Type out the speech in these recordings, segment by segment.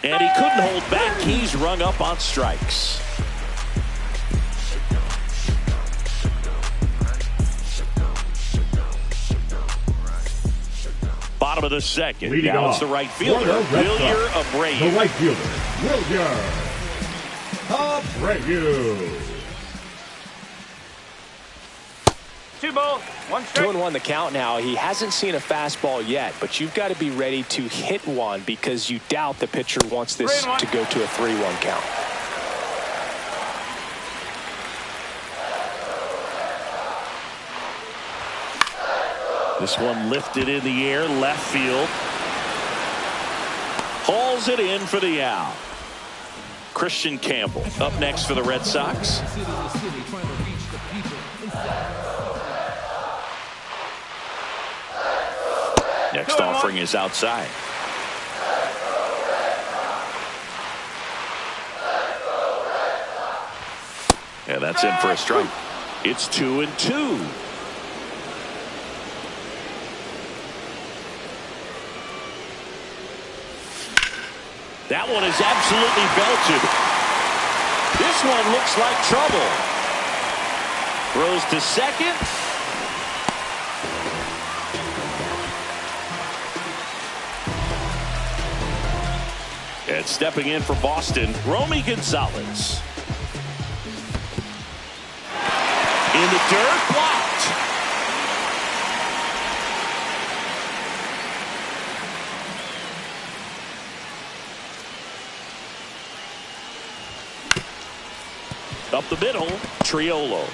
And he couldn't hold back. He's rung up on strikes. Bottom of the second. Leading now off, it's the right fielder, Wilyer Abreu. The right fielder, Wilyer Abreu. 2 balls, 1 strike. 2-1 the count now. He hasn't seen a fastball yet, but you've got to be ready to hit one because you doubt the pitcher wants this to go to a 3-1 count. This one lifted in the air, left field. Hauls it in for the out. Christian Campbell up next for the Red Sox. Next offering is outside. Yeah, that's in for a strike. It's 2-2. That one is absolutely belted. This one looks like trouble. Throws to second. And stepping in for Boston, Romy Gonzalez. In the dirt, blocked. Up the middle, Triolo.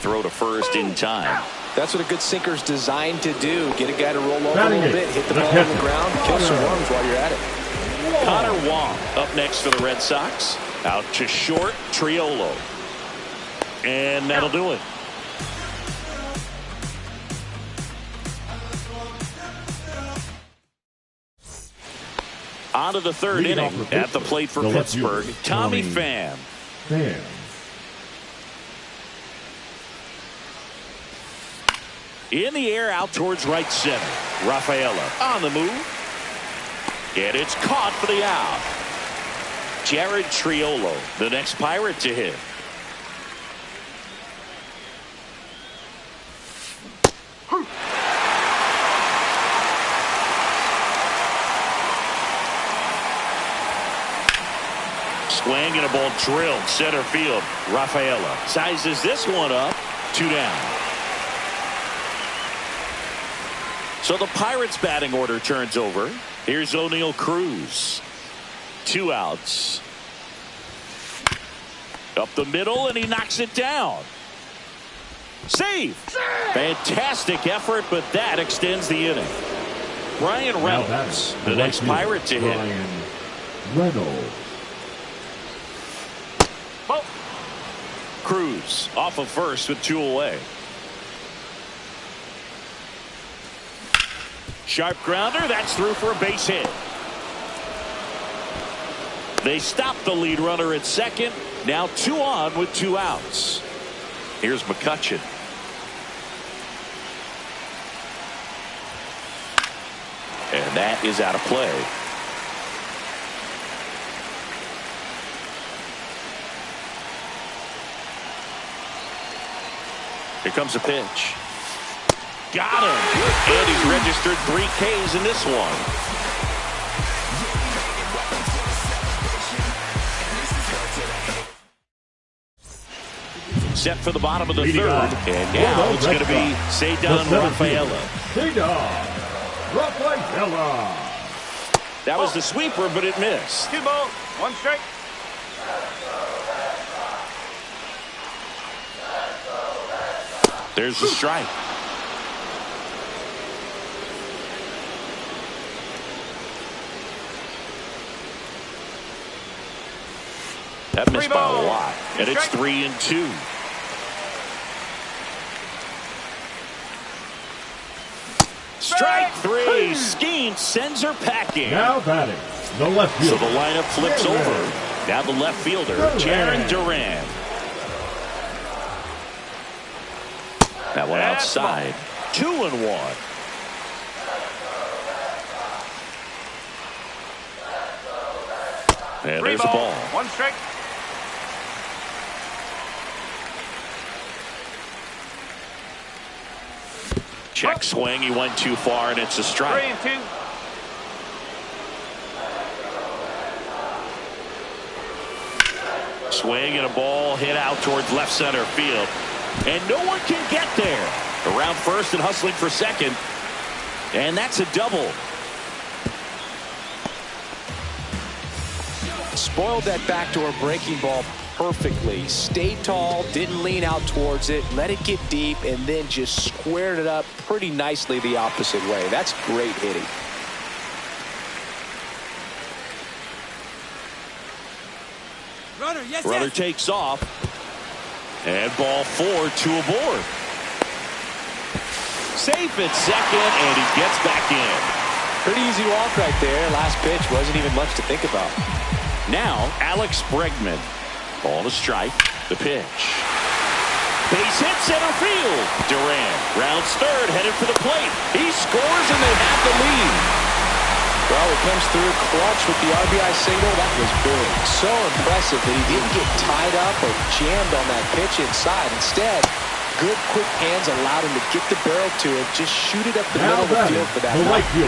Throw to first in time. That's what a good sinker's designed to do. Get a guy to roll over a little bit, hit the ball on the ground, kill some worms while you're at it. Connor Wong up next for the Red Sox. Out to short, Triolo. And that'll do it. On to the third inning. At the plate for Pittsburgh, Tommy Pham. In the air, out towards right center. Rafaela on the move. And it's caught for the out. Jared Triolo, the next Pirate to hit. Swing and a ball drilled center field. Rafaela sizes this one up. 2 down. So the Pirates batting order turns over. Here's O'Neal Cruz. 2 outs. Up the middle, and he knocks it down. Save! Fantastic effort, but that extends the inning. Brian Reynolds, the next Pirate to hit. Reynolds. Cruz off of first with 2 away. Sharp grounder, that's through for a base hit. They stop the lead runner at second. Now 2 on with 2 outs. Here's McCutchen. And that is out of play. Here comes a pitch. Got him. And he's registered 3 Ks in this one. Set for the bottom of the third. And now it's going to be Ceddanne Rafaela. Ceddanne Rafaela. That was the sweeper, but it missed. 2 balls, 1 strike. There's the strike. That missed by a lot. And it's 3-2. Strike 3. Skeen sends her packing. Now batting, the left fielder. So the lineup flips over. Now the left fielder, Jarren Duran. That one outside. 2-1. And 3 there's the ball. 1 strike. Check swing. He went too far, and it's a strike. 3-2. Swing and a ball hit out towards left center field. And no one can get there. Around first and hustling for second. And that's a double. Spoiled that backdoor breaking ball perfectly. Stayed tall, didn't lean out towards it, let it get deep, and then just squared it up pretty nicely the opposite way. That's great hitting. Runner takes off. And ball 4, 2 aboard. Safe at second, and he gets back in. Pretty easy walk right there. Last pitch wasn't even much to think about. Now, Alex Bregman. Ball to strike. The pitch. Base hit center field. Durant rounds third, headed for the plate. He scores, and they have the lead. Well, he comes through clutch with the RBI single. That was big. So impressive that he didn't get tied up or jammed on that pitch inside. Instead, good, quick hands allowed him to get the barrel to it, just shoot it up the middle of the field for that right field.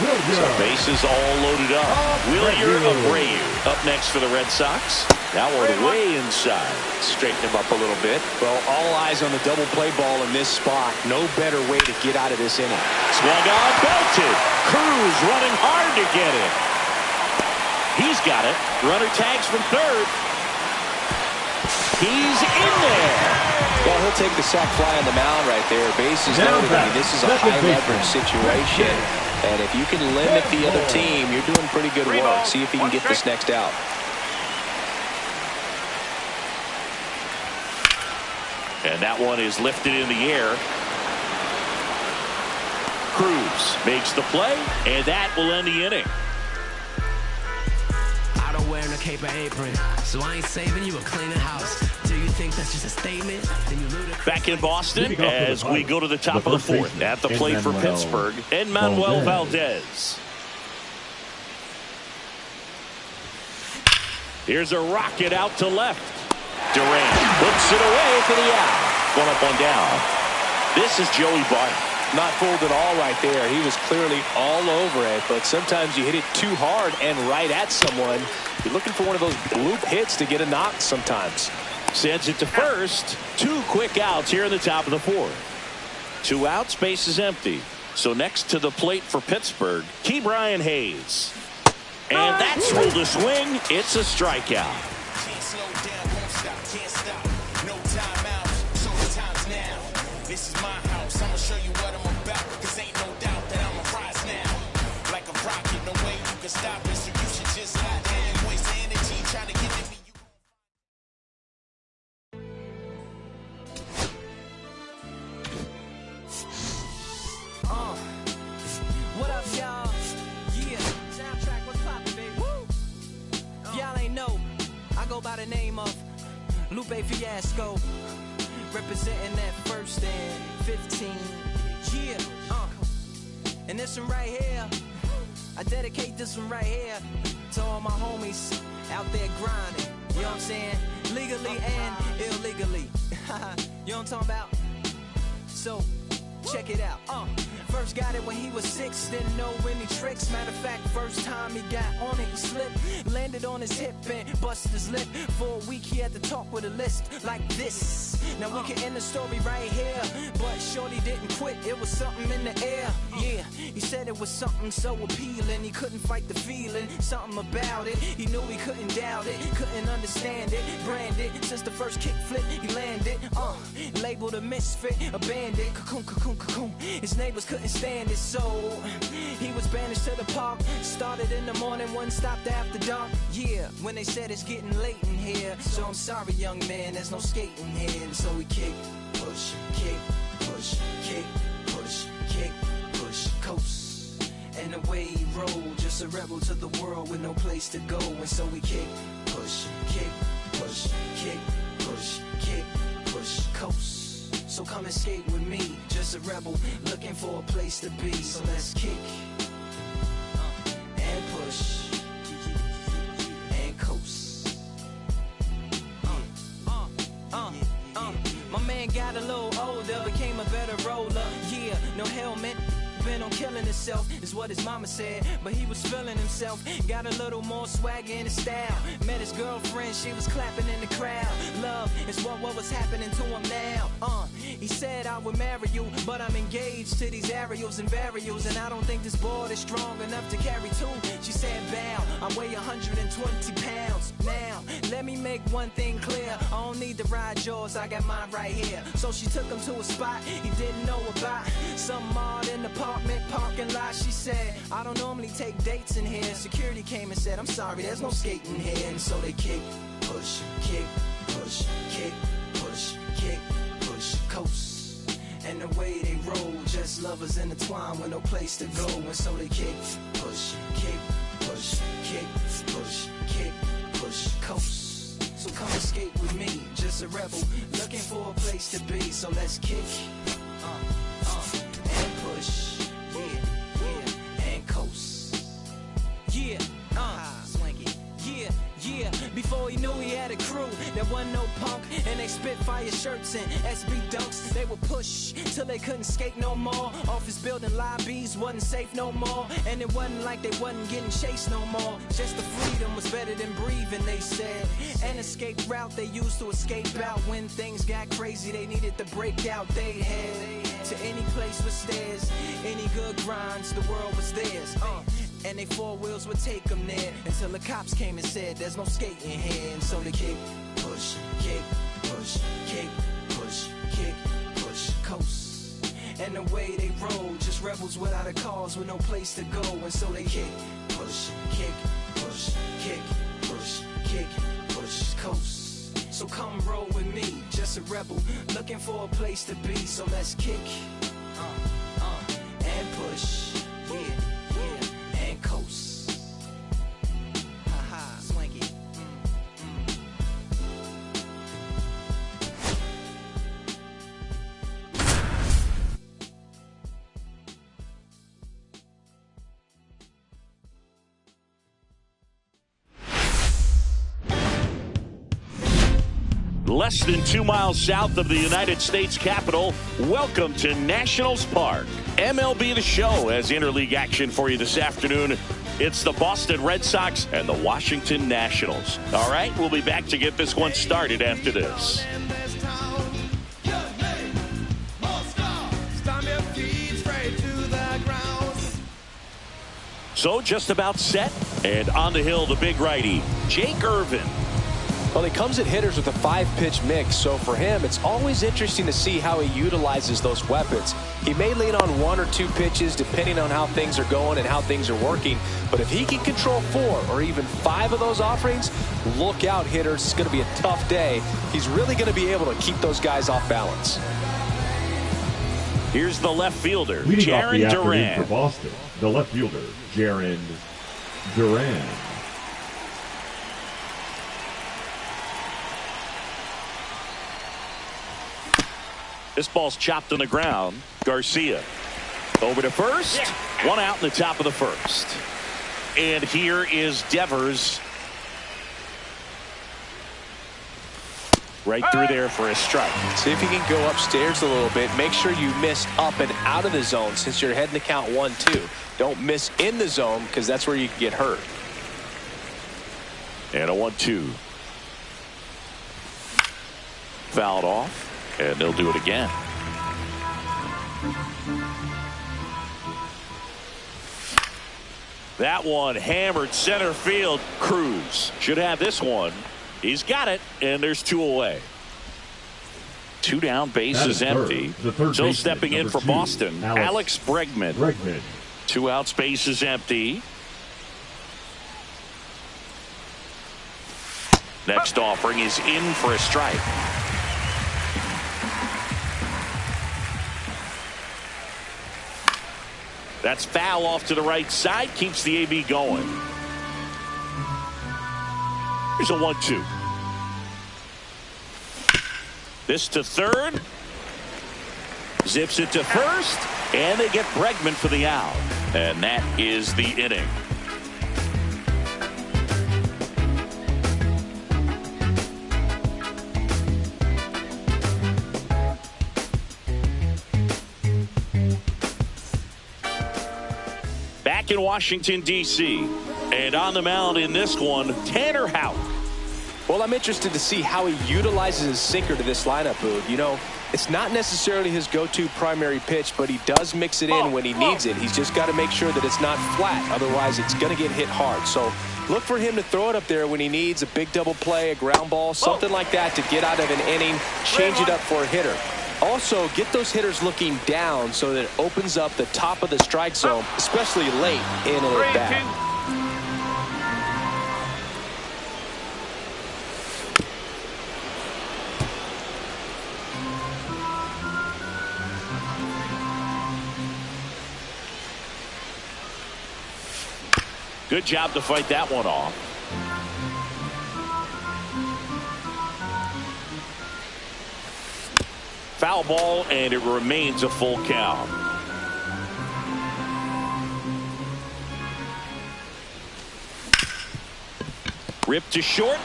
So bases all loaded up. Wilyer Abreu up next for the Red Sox. That one way inside. Straighten him up a little bit. Well, all eyes on the double play ball in this spot. No better way to get out of this inning. Swung on, belted. Cruz running hard to get it. He's got it. Runner tags from third. He's in there. Well, he'll take the sac fly on the mound right there. Bases loaded. I mean, this is a high leverage situation. And if you can limit the other team, you're doing pretty good work. See if he can get this next out. And that one is lifted in the air. Cruz makes the play, and that will end the inning. I don't wear a cape or apron, so I ain't saving you a cleaner house. Do you think that's just a statement? Then you ludicrous. Back in Boston as we go to the top of the fourth. At the plate for Pittsburgh, Enmanuel Valdez. Here's a rocket out to left. Durant puts it away for the out. One up, one down. This is Joey Bart. Not fooled at all right there. He was clearly all over it, but sometimes you hit it too hard and right at someone. You're looking for one of those bloop hits to get a knock sometimes. Sends it to first. 2 quick outs here in the top of the fourth. 2 outs, base is empty. So next to the plate for Pittsburgh, Ke'Bryan Hayes. And that's ruled a swing. It's a strikeout. Can't slow down, won't stop, can't stop. No time out, so the time's now. This is my house, I'ma show you what I'm about. Cause ain't no doubt that I'ma rise now. Like a rocket, no way you can stop it. So you should just hide and waste energy trying to get to me. What up, y'all? Yeah, soundtrack, what's poppin', baby? Woo! Y'all ain't know, I go by the name of Lupe Fiasco, representing that first and 15. Yeah, and this one right here, I dedicate this one right here to all my homies out there grinding. You know what I'm saying? Legally and illegally. You know what I'm talking about? So, check it out. First got it when he was 6, didn't know any tricks. Matter of fact, first time he got on it, he slipped. Landed on his hip and busted his lip. For a week he had to talk with a list like this. Now we can end the story right here, but shorty didn't quit, it was something in the air. Yeah, he said it was something so appealing. He couldn't fight the feeling, something about it. He knew he couldn't doubt it, couldn't understand it. Branded, since the first kick flip he landed. Labeled a misfit, a bandit. Cocoon, cocoon, cocoon. His neighbors couldn't stand it, so he was banished to the park. Started in the morning, one stopped after dark. Yeah, when they said it's getting late in here. So I'm sorry, young man, there's no skating here. And so we kick, push, kick, push, kick, push, kick, push, coast. And the way he rolled, just a rebel to the world with no place to go. And so we kick, push, kick, push, kick, push, kick, push, coast. So come and skate with me, just a rebel looking for a place to be. So let's kick and push and coast. bent on killing himself, is what his mama said. But he was feeling himself, got a little more swagger in his style. Met his girlfriend, she was clapping in the crowd. Love is what was happening to him now. He said I would marry you, but I'm engaged to these aerials and varials, and I don't think this board is strong enough to carry two. She said, bow, I weigh 120 pounds. Now, let me make one thing clear. I don't need to ride yours, I got mine right here. So she took him to a spot he didn't know about. Some odd in the apartment parking lot. She said, I don't normally take dates in here. Security came and said, I'm sorry, there's no skating here. And so they kick, push, kick, push, kick, push, kick, push, coast. And the way they roll, just lovers intertwined with no place to go. And so they kick, push, kick, push, kick, push, kick, push, coast. So come and skate with me, just a rebel, looking for a place to be. So let's kick, and push, yeah, and coast. Yeah, swanky, yeah. Before he knew he had a crew, there wasn't no punk, and they Spitfire shirts and SB dunks. They would push till they couldn't skate no more. Office building lobbies wasn't safe no more, and it wasn't like they wasn't getting chased no more. Just the freedom was better than breathing, they said. An escape route they used to escape out when things got crazy. They needed the breakout they had. To any place with stairs, any good grinds, the world was theirs. And they four wheels would take them there until the cops came and said there's no skating here. And so they kick, push, kick, push, kick, push, kick, push, coast. And the way they roll, just rebels without a cause with no place to go. And so they kick, push, kick, push, kick, push, kick, push, coast. So come roll with me, just a rebel looking for a place to be. So let's kick, and push, yeah, and coast. Haha, swanky. Less than 2 miles south of the United States Capitol, welcome to Nationals Park. MLB The Show has interleague action for you this afternoon. It's the Boston Red Sox and the Washington Nationals. All right, we'll be back to get this one started after this. So just about set, and on the hill, the big righty, Jake Irvin. Well, he comes at hitters with a 5-pitch mix, so for him, it's always interesting to see how he utilizes those weapons. He may lean on 1 or 2 pitches depending on how things are going and how things are working, but if he can control 4 or even 5 of those offerings, look out, hitters. It's going to be a tough day. He's really going to be able to keep those guys off balance. Here's the left fielder, Leading off the Jarren afternoon Duran. for Boston, the left fielder, Jarren Duran. This ball's chopped on the ground. Garcia over to first. One out in the top of the first. And here is Devers. Right through there for a strike. See if you can go upstairs a little bit. Make sure you miss up and out of the zone since you're heading to count 1-2. Don't miss in the zone because that's where you can get hurt. And a 1-2. Fouled off. And they'll do it again. That one hammered center field. Cruz should have this one. He's got it, and there's 2 away. 2 down, base is empty. So stepping in for Boston, Alex Bregman. 2 outs, base is empty. Next offering is in for a strike. That's foul off to the right side. Keeps the AB going. Here's a 1-2. This to third. Zips it to first. And they get Bregman for the out. And that is the inning. back in Washington, D.C. And on the mound in this one, Tanner Houck. Well, I'm interested to see how he utilizes his sinker to this lineup, Boog. You know, it's not necessarily his go-to primary pitch, but he does mix it in when he needs it. He's just got to make sure that it's not flat. Otherwise, it's going to get hit hard. So look for him to throw it up there when he needs a big double play, a ground ball, something like that to get out of an inning, change it up for a hitter. Also, get those hitters looking down so that it opens up the top of the strike zone, especially late in an at-bat. Good job to fight that one off. Foul ball, and it remains a full count. Ripped to short.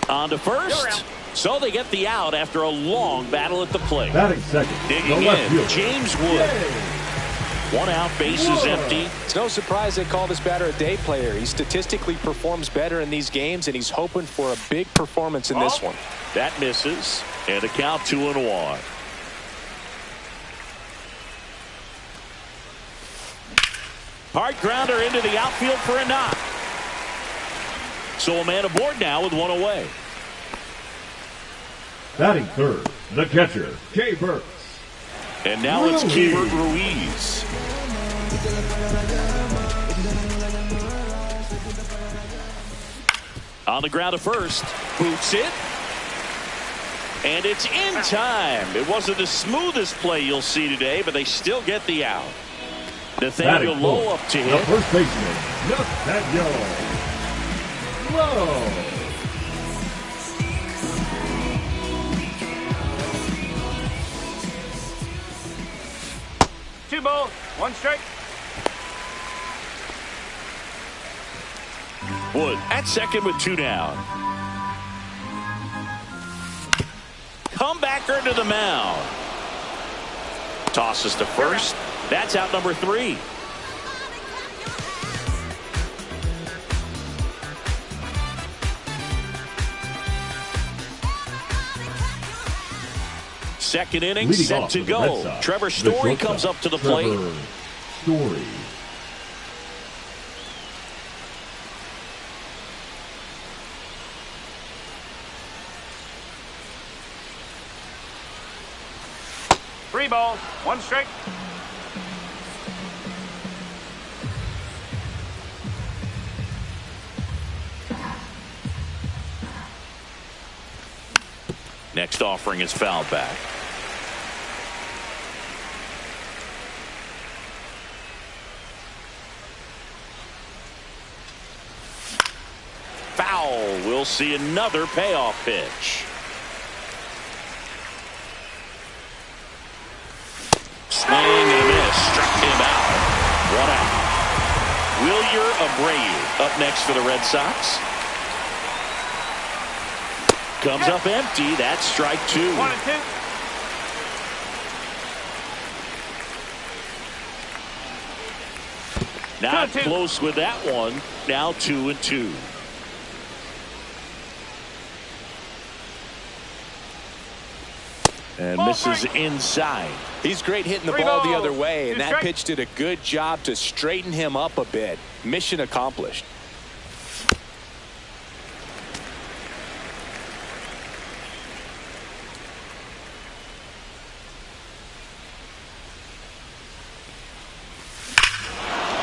On to first. So they get the out after a long battle at the plate. Batting second. Digging in, James Wood. One out, bases empty. It's no surprise they call this batter a day player. He statistically performs better in these games, and he's hoping for a big performance in this one. That misses, and a count 2-1. Hard grounder into the outfield for a knock. So a man aboard now with one away. Batting third, the catcher, Kay Burks. And now it's Keibert Ruiz. On the ground to first. Boots it. And it's in time. It wasn't the smoothest play you'll see today, but they still get the out. Nathaniel Lowe up to hit. The first baseman, Nathaniel Lowe. 2 balls, 1 strike. Wood at second with 2 down. Comebacker to the mound. Tosses to first. That's out number 3. Second inning Leading set to go. Trevor Story comes up to the plate. Story. Three balls, 1 strike. Next offering is fouled back. Foul. We'll see another payoff pitch. Swing and a miss. Struck him out. 1 out. Wilyer Abreu up next for the Red Sox. Comes up empty. That's strike 2. 1 and 2. Not close with that one. Now 2-2. And misses inside. He's great hitting the ball the other way, and that pitch did a good job to straighten him up a bit. Mission accomplished.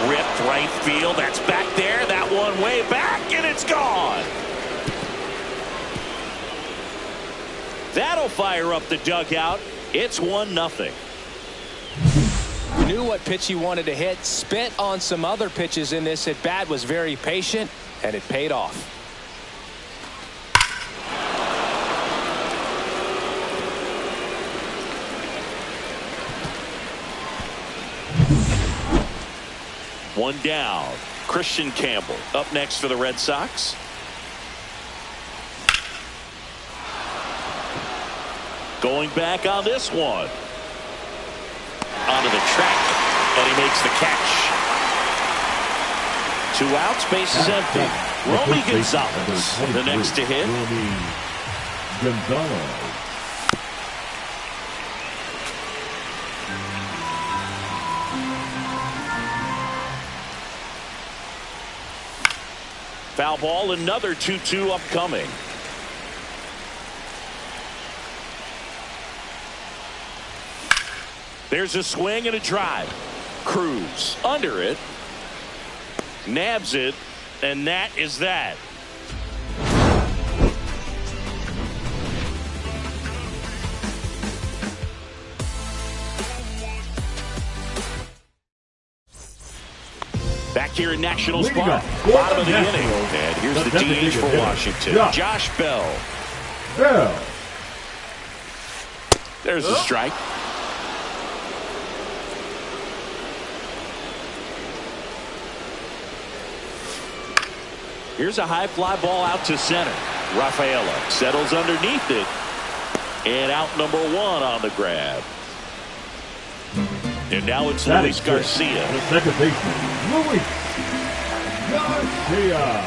Ripped right field. That's back there. That one way back, and it's gone. That'll fire up the dugout. It's 1-0. Knew what pitch he wanted to hit. Spent on some other pitches in this at bat. Was very patient, and it paid off. One down. Christian Campbell up next for the Red Sox. Going back on this one. Onto the track, and he makes the catch. 2 outs, bases empty. Romy Gonzalez, the next to hit. Romy Gonzalez. Foul ball, another 2-2 upcoming. There's a swing and a drive. Cruz under it. Nabs it, and that is that. Back here in Nationals Park, bottom of the inning. And here's the DH for Washington, Josh Bell. There's a strike. Here's a high fly ball out to center. Rafaela settles underneath it. And out number 1 on the grab. And now it's Luis Garcia. The second baseman, Luis Garcia.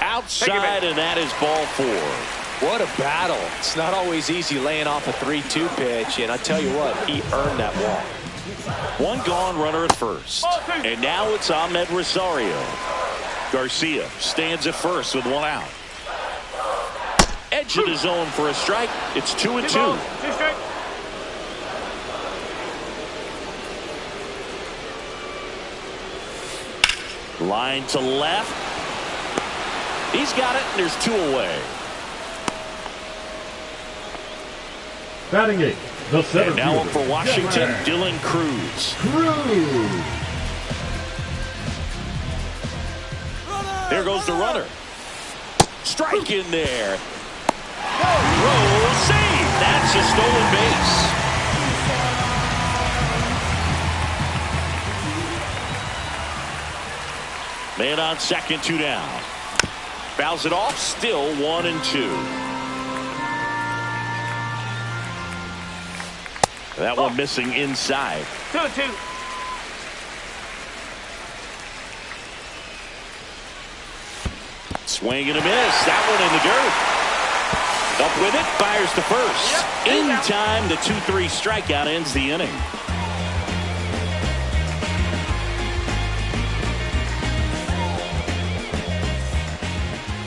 Outside, and that is ball 4. What a battle. It's not always easy laying off a 3-2 pitch, and I tell you what, he earned that walk. 1 gone, runner at first. And now it's Ahmed Rosario. Garcia stands at first with 1 out. Edge of the zone for a strike. It's 2-2. 2 strike. Line to left. He's got it, and there's 2 away. Batting 8, the center And now up fielder, for Washington, Dylan Cruz. There goes the runner. Strike in there. Throw, save. That's a stolen base. Man on second, 2 down. Fouls it off, still 1-2. That one missing inside. 2-2. Swing and a miss. That one in the dirt. Up with it, fires to first. In time, the 2-3 strikeout ends the inning.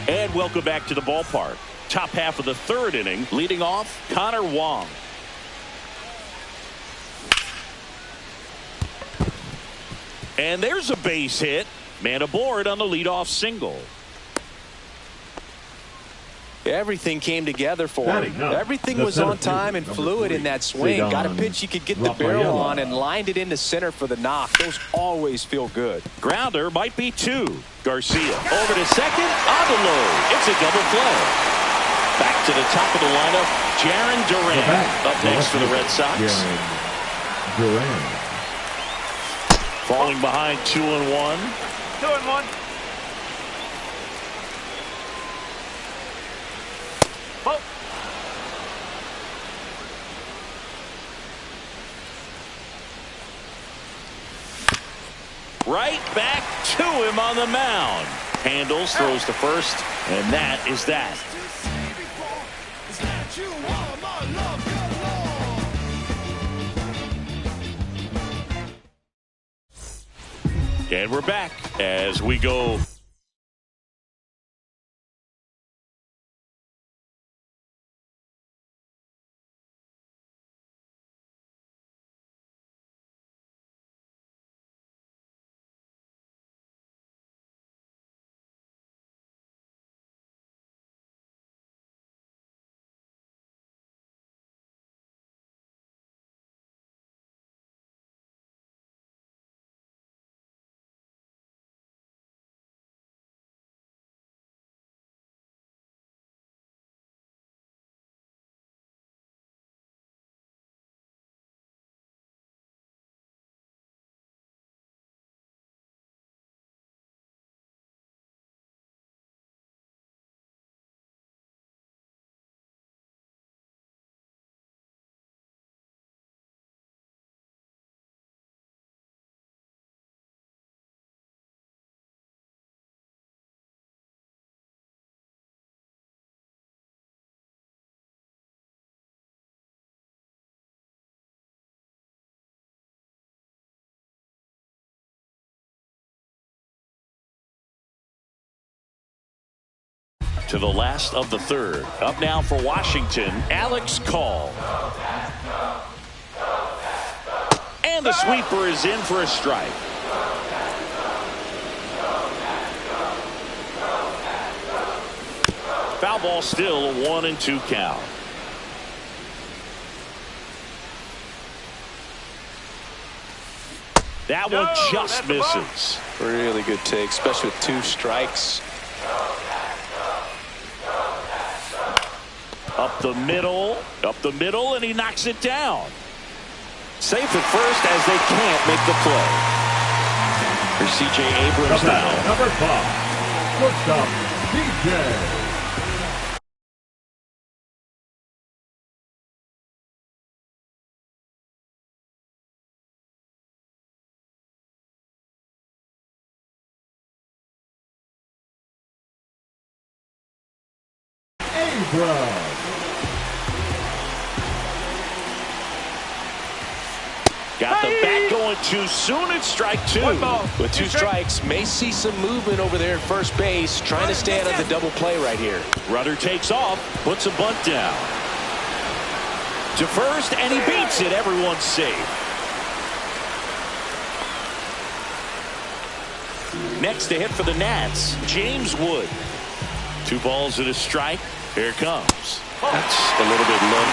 And welcome back to the ballpark. Top half of the 3rd inning, leading off Connor Wong. And there's a base hit. Man aboard on the leadoff single. Everything came together for him. Everything was on time and fluid in that swing. Got a pitch he could get the barrel on and lined it into center for the knock. Those always feel good. Grounder might be 2. Garcia over to second, on the low. It's a double play. Back to the top of the lineup, Jarren Duran up next for the Red Sox. Jarren Duran. Falling behind 2-1. 2-1. Oh. Right back to him on the mound. Handles, throws to first, and that is that. And we're back as we go to the last of the third. Up now for Washington, Alex Call. And the sweeper is in for a strike. Foul ball still, a 1-2 count. That one just misses. Really good take, especially with 2 strikes. Up the middle, and he knocks it down. Safe at first as they can't make the play. Here's C.J. Abrams now. Number 5, shortstop, C.J. Abrams. Got the bat going too soon. It's strike 2. With 2 strikes, may see some movement over there at first base, trying to stay out of the double play right here. Runner takes off, puts a bunt down. To first, and he beats it. Everyone's safe. Next to hit for the Nats, James Wood. 2 balls and a strike. Here it comes. That's a little bit low.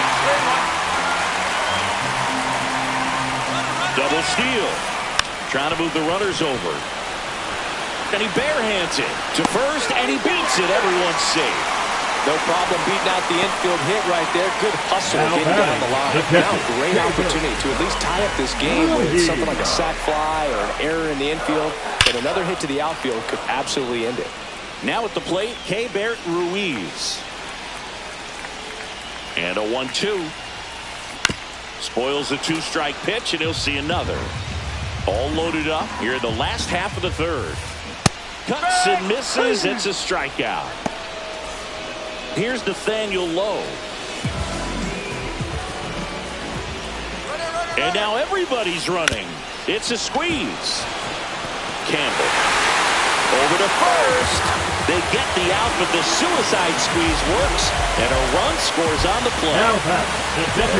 Double steal. Trying to move the runners over. And he barehands it to first, and he beats it. Everyone's safe. No problem beating out the infield hit right there. Good hustle getting down the line. Now great opportunity to at least tie up this game with something like a sac fly or an error in the infield. But another hit to the outfield could absolutely end it. Now at the plate, Keibert Ruiz. And a 1-2. Spoils the 2-strike pitch, and he'll see another. All loaded up here in the last half of the third. Cuts and misses. It's a strikeout. Here's Nathaniel Lowe. And now everybody's running. It's a squeeze. Campbell. Over to first. They get the out, but the suicide squeeze works, and a run scores on the play.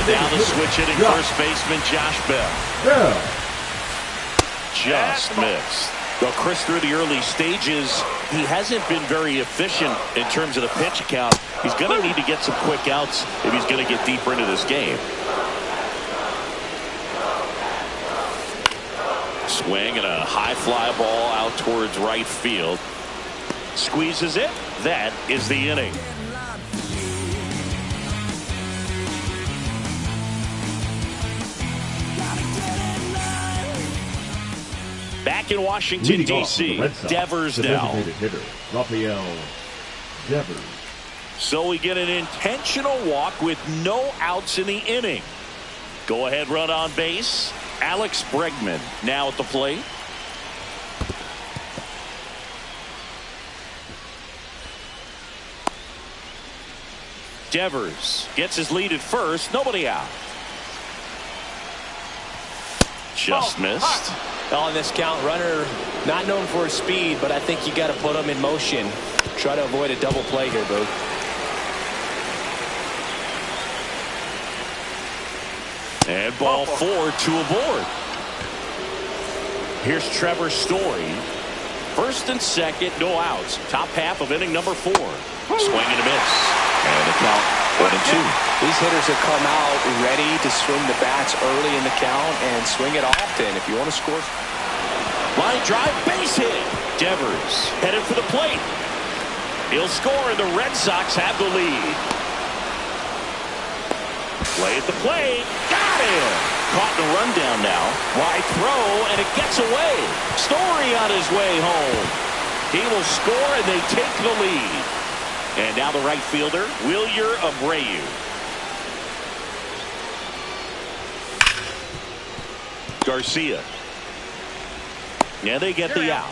Now the switch hitting first baseman Josh Bell. Just missed. Well, Chris, through the early stages, he hasn't been very efficient in terms of the pitch count. He's going to need to get some quick outs if he's going to get deeper into this game. Swing and a high fly ball out towards right field. Squeezes it. That is the inning. Back in Washington, D.C., Devers now. Hitter, Rafael Devers. So we get an intentional walk with no outs in the inning. Go-ahead run on base. Alex Bregman now at the plate. Devers gets his lead at first. Nobody out. Just missed. On this count, runner not known for his speed, but I think you got to put him in motion. Try to avoid a double play here, Booth. And ball 4, 2 aboard. Here's Trevor Story. First and second, no outs. Top half of inning number 4. Swing and a miss. And the count 1-2. These hitters have come out ready to swing the bats early in the count and swing it often. If you want to score. Line drive, base hit. Devers headed for the plate. He'll score, and the Red Sox have the lead. Play at the plate. Got him. Caught in a rundown now. Wide throw, and it gets away. Story on his way home. He will score, and they take the lead. And now the right fielder, Wilyer Abreu. Garcia. Yeah, they get the out.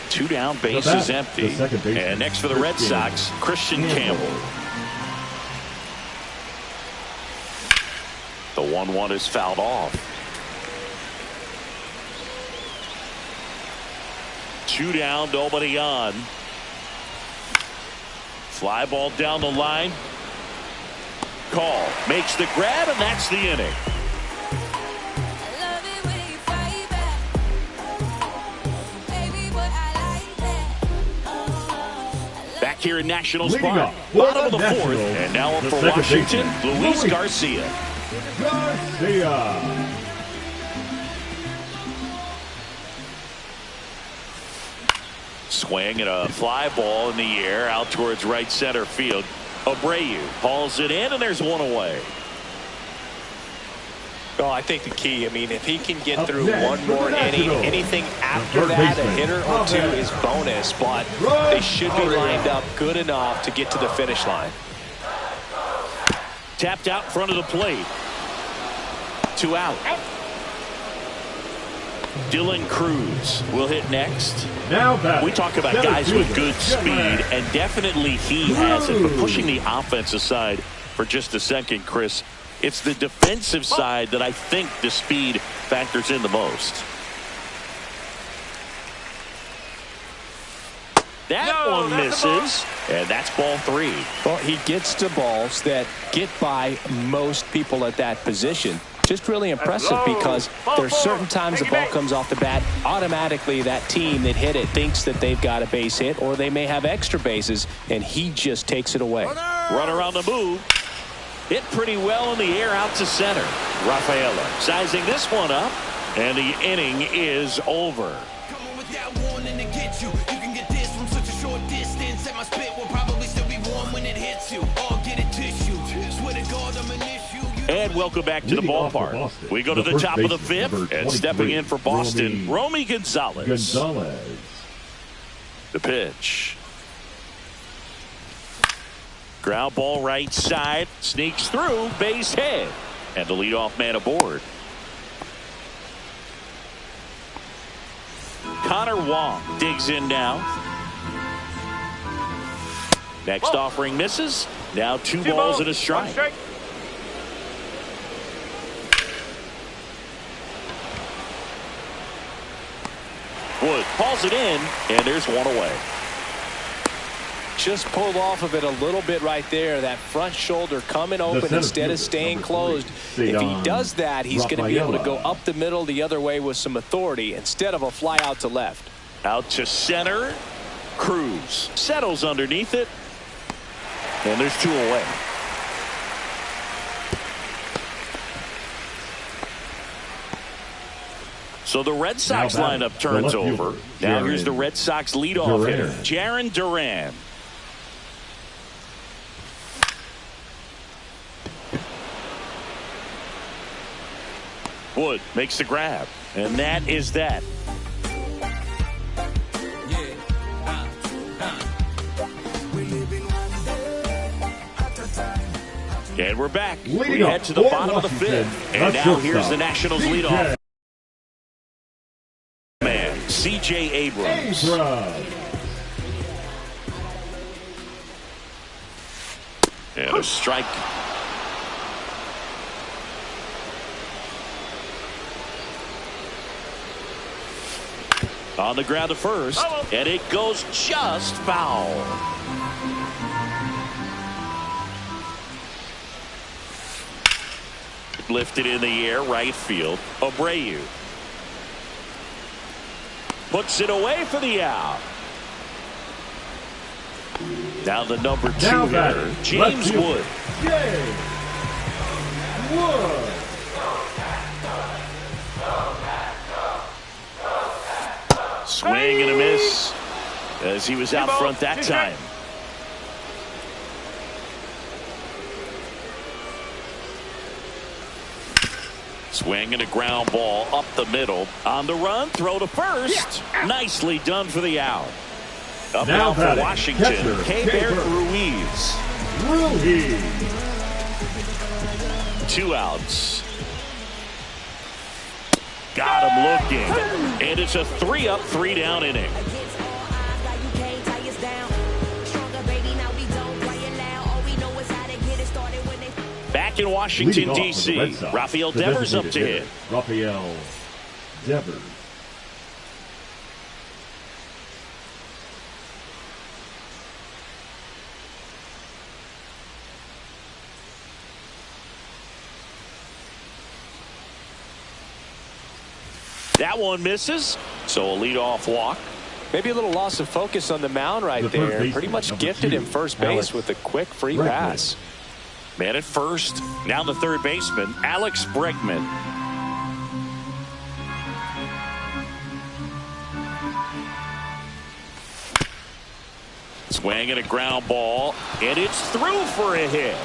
2 down, base is empty. And next for the Red Sox, Christian Campbell. The 1-1 is fouled off. 2 down, nobody on. Fly ball down the line. Call. Makes the grab, and that's the inning. Back here in Nationals Park, bottom of the fourth, and now up for Washington, Luis Garcia. Swing and a fly ball in the air out towards right center field. Abreu hauls it in, and there's one away. Oh, I think the key, I mean, if he can get through one more inning, anything after that, a hitter or two is bonus, but they should be lined up good enough to get to the finish line. Tapped out in front of the plate. 2 out. Dylan Cruz will hit next. We talk about guys with good speed, and definitely he has it. But pushing the offense aside for just a second, Chris, it's the defensive side that I think the speed factors in the most. That one misses, and that's ball 3. Well, he gets to balls that get by most people at that position. Just really impressive because there's certain times the ball comes off the bat, automatically that team that hit it thinks that they've got a base hit or they may have extra bases, and he just takes it away. Runner on the move. Hit pretty well in the air out to center. Rafaela sizing this one up, and the inning is over. Come on without warning to get you. You can get this from such a short distance, and my spit will probably still be warm when it hits you. Or get it tissue. Swear to God, I'm an issue. And welcome back to the ballpark. We go to the top of the 5th, and stepping in for Boston, Romy Gonzalez. The pitch. Ground ball right side, sneaks through, base hit, and the leadoff man aboard. Connor Wong digs in now. Next offering misses. Now 2 balls and a strike. Wood hauls it in, and there's one away. Just pulled off of it a little bit right there. That front shoulder coming open instead of staying closed. If he does that, he's going to be able to go up the middle the other way with some authority instead of a fly out to left. Out to center. Cruz settles underneath it. And there's 2 away. So the Red Sox lineup turns over. Now here's the Red Sox leadoff hitter, Jarren Duran. Wood makes the grab, and that is that. And we're back. We head to the bottom of the 5th, and now here's the Nationals leadoff man, C.J. Abrams. And a strike. On the ground to first, and it goes just foul. Lifted in the air, right field. Abreu puts it away for the out. Now the number 2 hitter, James Wood. Swing and a miss as he was out front that time. Swing and a ground ball up the middle. On the run, throw to first. Nicely done for the out. Up now for Washington, Keibert Ruiz. 2 outs. Got him looking. And it's a 3-up, 3-down inning. Back in Washington, D.C., Rafael Devers up to hit. Rafael Devers. That one misses, so a leadoff walk. Maybe a little loss of focus on the mound right there. Pretty much gifted him first base with a quick free pass. Man at first. Now the third baseman, Alex Bregman. Swinging a ground ball, and it's through for a hit.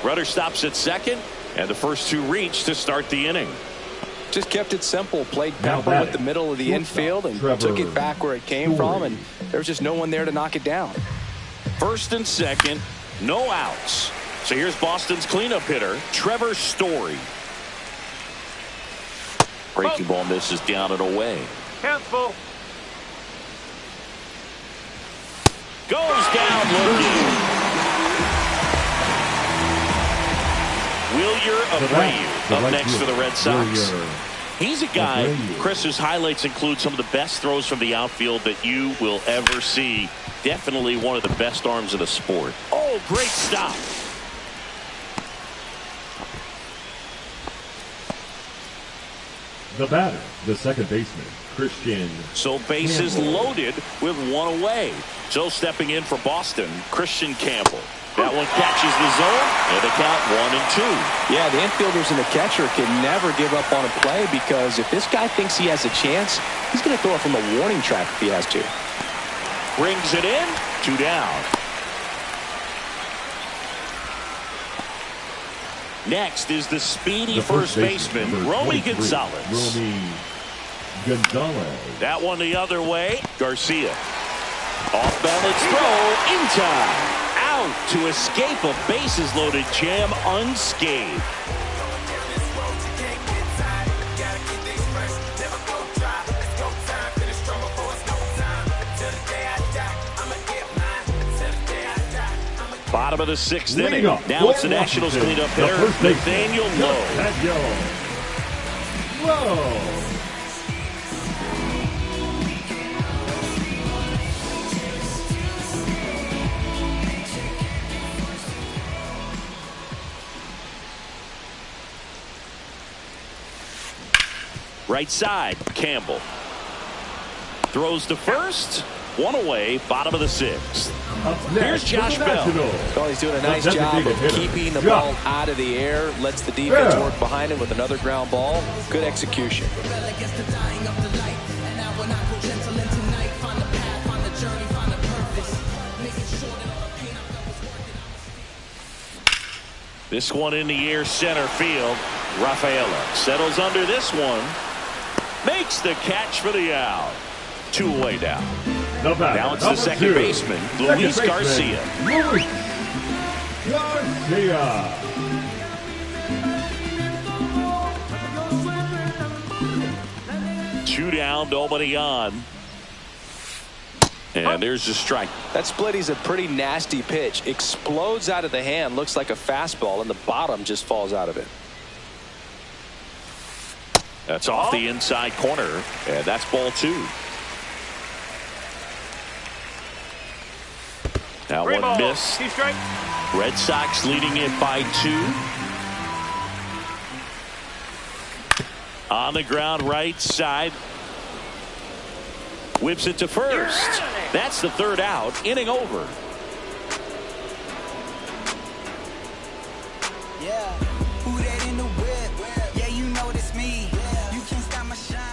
Runner stops at second, and the first two reach to start the inning. Just kept it simple, played pepper with the middle of the infield and took it back where it came from, and there was just no one there to knock it down. First and second, no outs. So here's Boston's cleanup hitter, Trevor Story. Breaking ball misses down and away. Count full. Goes down looking. Wilyer Abreu up next for the Red Sox. He's a guy, Chris, whose highlights include some of the best throws from the outfield that you will ever see. Definitely one of the best arms of the sport. Oh, great stop. The batter, the second baseman, Christian. So bases loaded with one away. So stepping in for Boston, Christian Campbell. That one catches the zone, and the count 1-2. Yeah, the infielders and the catcher can never give up on a play, because if this guy thinks he has a chance, he's going to throw it from the warning track if he has to. Brings it in, 2 down. Next is the speedy first baseman, Romy Gonzalez. Romy Gonzalez. That one the other way, Garcia. Off balance throw, in time. Out to escape a bases-loaded jam unscathed. Bottom of the 6th inning. Now it's the Nationals cleanup hitter, Nathaniel Lowe. Right side, Campbell. Throws to first. One away, bottom of the 6th. Here's Josh Bell. Well, he's doing a nice job of keeping the ball out of the air. Lets the defense work behind him with another ground ball. Good execution. This one in the air, center field. Rafaela settles under this one. Makes the catch for the out. 2 away now. Now it's the second baseman, Luis Garcia. Luis Garcia. Two down, nobody on. And there's a strike. That split is a pretty nasty pitch. Explodes out of the hand. Looks like a fastball, and the bottom just falls out of it. That's off the inside corner, and that's ball 2. That one missed. Red Sox leading it by 2. On the ground, right side. Whips it to first. That's the 3rd out. Inning over.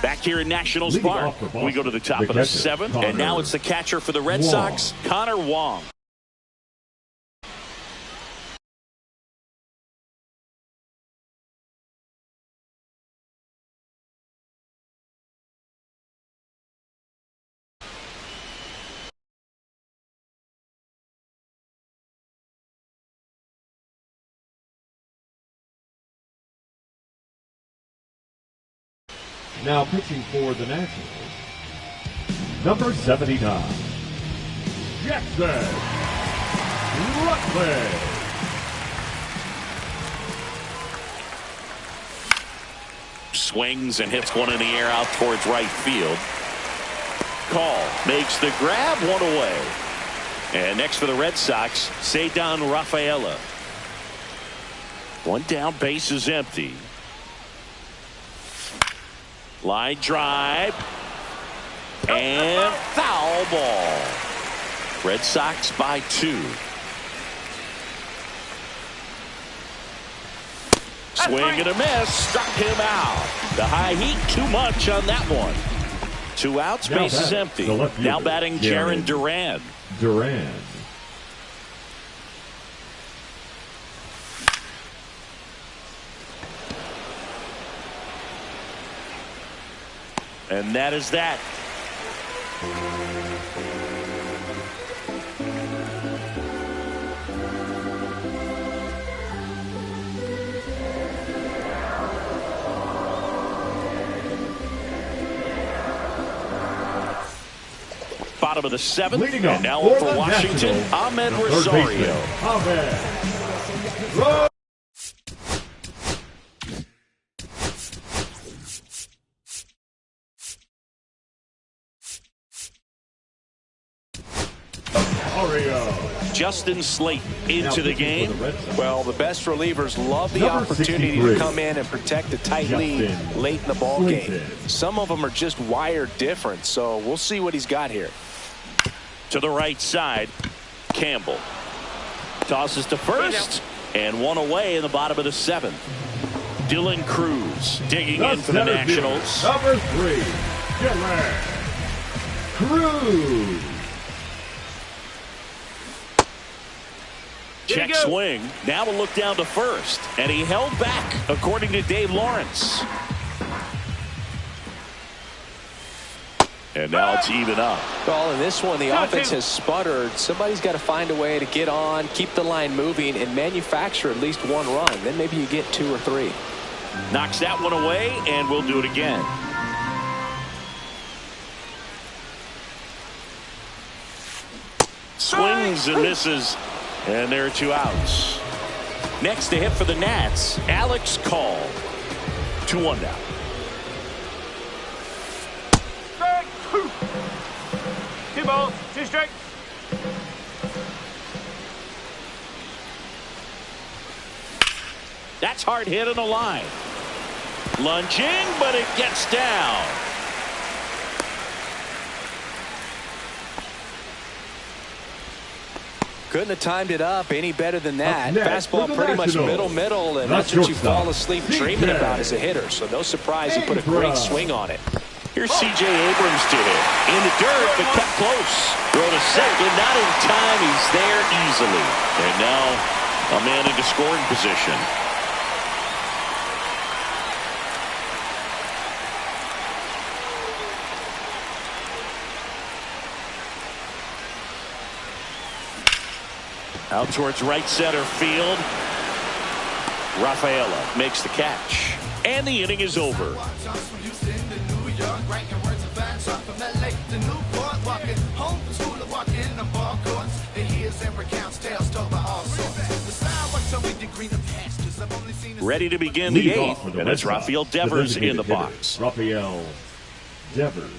Back here in Nationals Park, we go to the top of the 7th, and now it's the catcher for the Red Sox, Connor Wong. Now pitching for the Nationals, number 79, Jackson Rutledge. Swings and hits one in the air out towards right field. Call makes the grab, 1 away. And next for the Red Sox, Ceddanne Rafaela. 1 down, base is empty. Line drive. And foul ball. Red Sox by 2. Swing and a miss. Struck him out. The high heat too much on that one. 2 outs. Base is empty. Now batting Jarren Duran. And that is that. Bottom of the 7th. And now up for Washington, Ahmed Rosario. Justin Slate into the game. Well, the best relievers love the opportunity to come in and protect a tight lead late in the ball game. Some of them are just wired different, so we'll see what he's got here. To the right side, Campbell tosses to first, and 1 away in the bottom of the 7th. Dylan Cruz digging in for the Nationals. Number 3, Dylan Cruz. Check swing. Now a look down to first, and he held back, according to Dave Lawrence. And now it's even up. Well, in this one, the offense has sputtered. Somebody's got to find a way to get on, keep the line moving, and manufacture at least 1 run. Then maybe you get 2 or 3. Knocks that one away, and we'll do it again. Swings and misses, and there are 2 outs. Next to hit for the Nats, Alex Call. 2-1 now. 2 balls, 2 strikes. That's hard hit on the line. Lunging, but it gets down. Couldn't have timed it up any better than that. Fastball pretty much middle, and that's what you fall asleep dreaming about as a hitter. So no surprise he put a great swing on it. Here's C.J. Abrams to hit. In the dirt, but kept close. Throw to second, not in time. He's there easily. And now a man into scoring position. Out towards right center field. Rafaela makes the catch. And the inning is over. Ready to begin the 8th, and it's Rafael Devers in the box. Rafael Devers.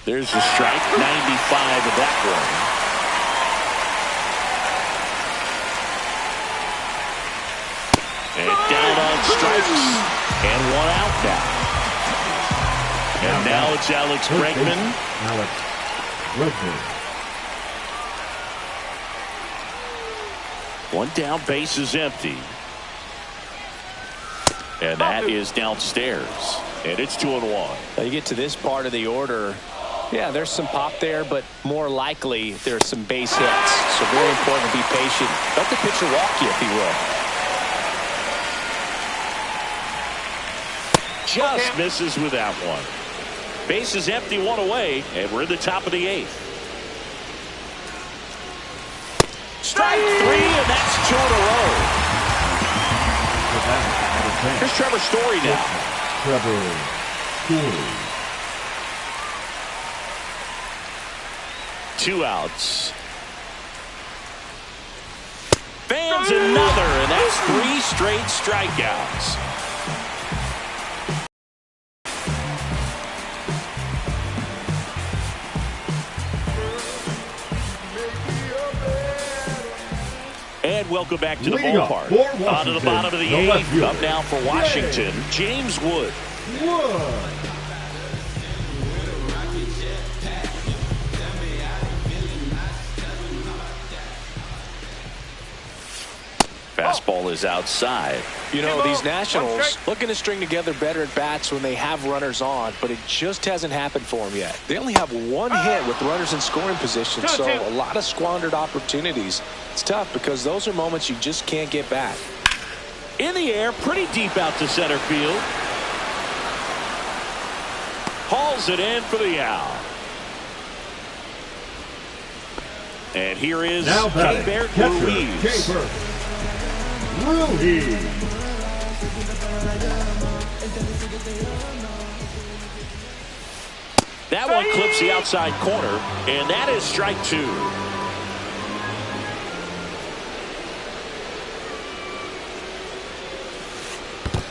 There's the strike, 95 of that one. And down on strikes, and 1 out now. And now it's Alex Bregman. Alex Bregman. 1 down, base is empty. And that is downstairs. And it's 2-1. Now you get to this part of the order. Yeah, there's some pop there, but more likely there's some base hits. So very important to be patient. Let the pitcher walk you, if he will. Just misses with that one. Base is empty, 1 away, and we're in the top of the 8th. Strike 3, and that's 2 in a row. Here's Trevor Story now. Trevor Story. 2 outs. Fans another, and that's 3 straight strikeouts. And welcome back to the Leading off ballpark. for On to the bottom of the Washington, the left eighth. fielder, Up now for Washington, James Wood. Wood. Fastball is outside. You know, these Nationals looking to string together better at bats when they have runners on, but it just hasn't happened for them yet. They only have one hit with runners in scoring position, so a lot of squandered opportunities. It's tough because those are moments you just can't get back. In the air, pretty deep out to center field. Hauls it in for the out. And here is Now batting, Keibert catcher, Ruiz. Keibert Ruiz. That one clips the outside corner, and that is strike two.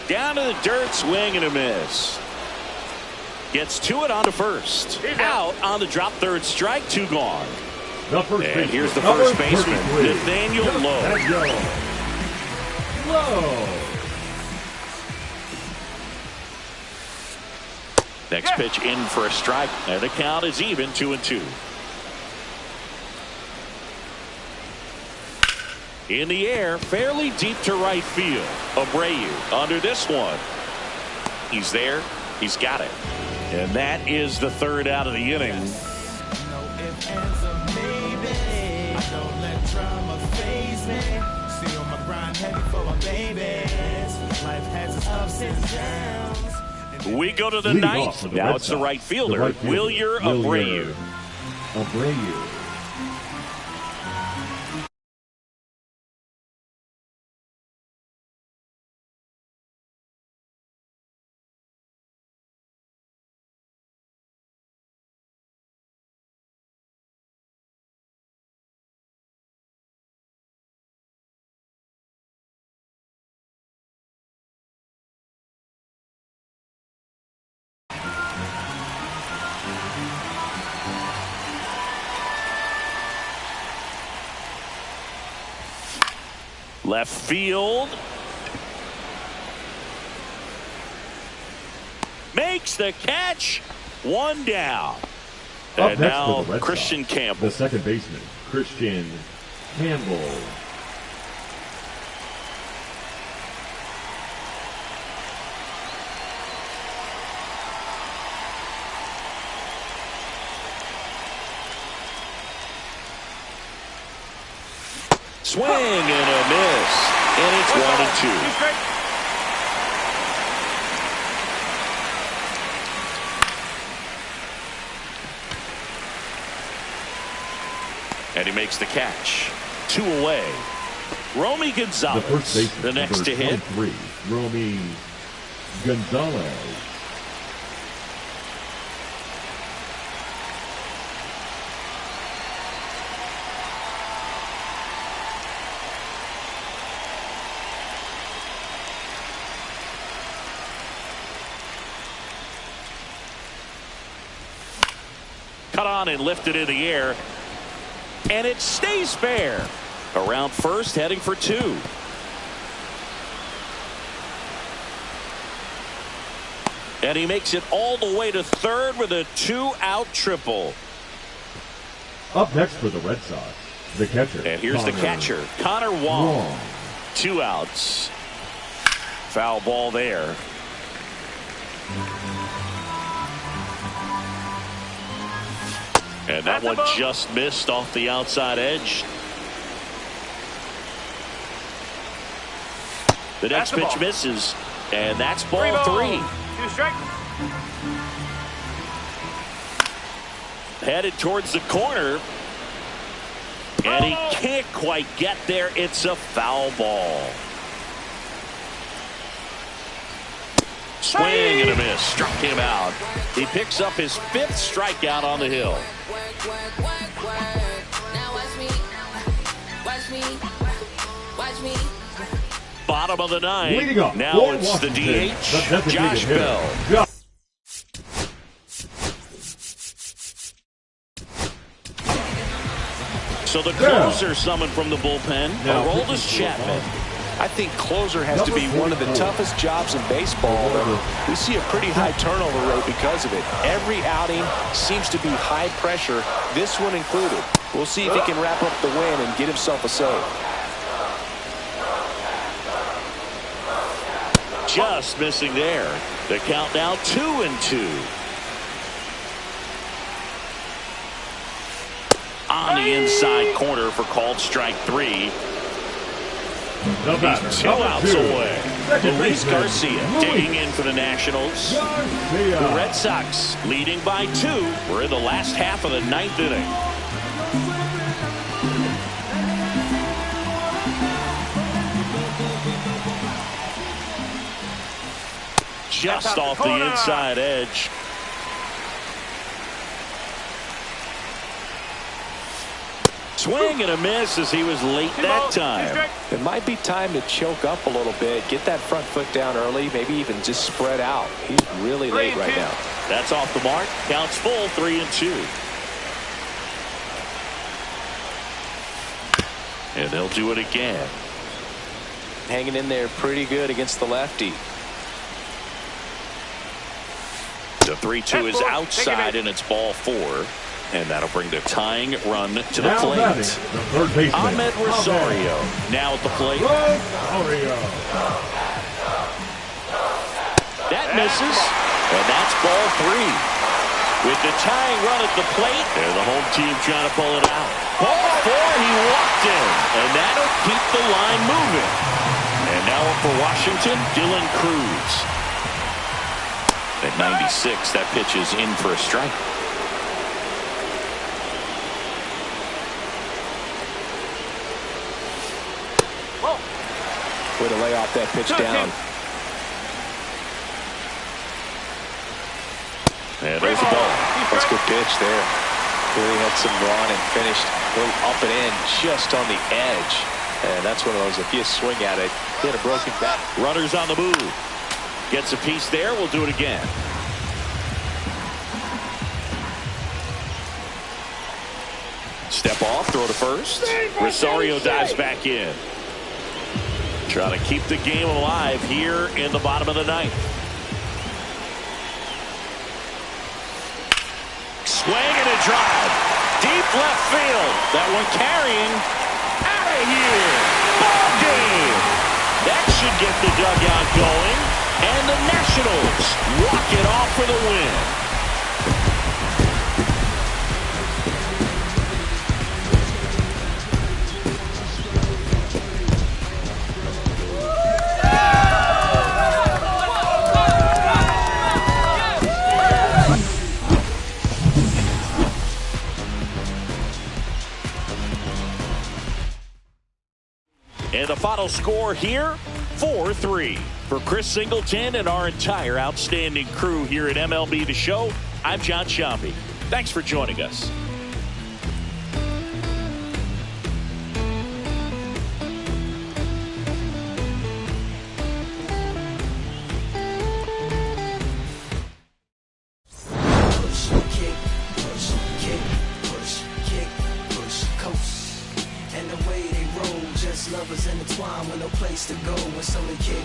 Down to the dirt, swing and a miss. Gets to it on to first. Out on the drop, third strike, two gone. The first And baseman, here's the number first baseman, 33, Nathaniel Lowe. Lowe. Next pitch in for a strike, and the count is even, 2-2. In the air, fairly deep to right field. Abreu under this one. He's there. He's got it. And that is the third out of the inning. We go to the Leading ninth. off for the Now Red it's the Sox, right fielder, Wilyer Abreu. Abreu. Left field. Makes the catch. One down. Up And next now for the Red Christian Sox, Campbell. the second baseman, Christian Campbell. Swing and a miss. And it's 1-2. And he makes the catch. 2 away. Romy The Gonzalez, first baseman, the next number to hit. 23, Romy Gonzalez. Cut on and lifted in the air. And it stays fair. Around first, heading for 2. And he makes it all the way to third with a 2-out triple. Up next for the Red Sox, the catcher. And here's the catcher, Connor Wong. 2 outs. Foul ball there. And that one just missed off the outside edge. The next pitch misses, and that's ball 3. 2 strikes. Headed towards the corner. And he can't quite get there. It's a foul ball. Swing and a miss. Struck him out. He picks up his 5th strikeout on the hill. Now watch me. Bottom of the 9th. Leading up Now for it's the Washington, DH, the designated Josh hitter, Bell. So the closer summoned from the bullpen, Aroldis Chapman. I think closer has to be one of the toughest jobs in baseball. We see a pretty high turnover rate because of it. Every outing seems to be high pressure, this one included. We'll see if he can wrap up the win and get himself a save. Just missing there. The count now 2-2. On the inside corner for called strike 3. He's 2 outs away. Luis Garcia digging in for the Nationals. The Red Sox leading by 2. We're in the last half of the 9th inning. Just off the inside edge. Swing and a miss as he was late that time. It might be time to choke up a little bit, get that front foot down early, maybe even just spread out. He's really late right now. That's off the mark. Counts full, 3-2. And they'll do it again. Hanging in there pretty good against the lefty. The 3-2 is outside and it's ball 4. And that'll bring the tying run to the plate. Ahmed Rosario now at the plate. That misses. And that's ball 3. With the tying run at the plate, and the home team trying to pull it out. Ball 4, he walked in. And that'll keep the line moving. And now up for Washington, Dylan Cruz. At 96, that pitch is in for a strike. Way to lay off that pitch down. And there's the ball. That's a good pitch there. Really had some run and finished a little up and in just on the edge. And that's one of those, if you swing at it, hit a broken bat. Runners on the move. Gets a piece there. We'll do it again. Step off, throw to first. Rosario dives back in. Trying to keep the game alive here in the bottom of the 9th. Swing and a drive. Deep left field. That one carrying. Out of here. Ball game. That should get the dugout going. And the Nationals walk it off for the win. And the final score here, 4-3. For Chris Singleton and our entire outstanding crew here at MLB The Show, I'm John Sciambi. Thanks for joining us. Lovers intertwined with no place to go when someone kick.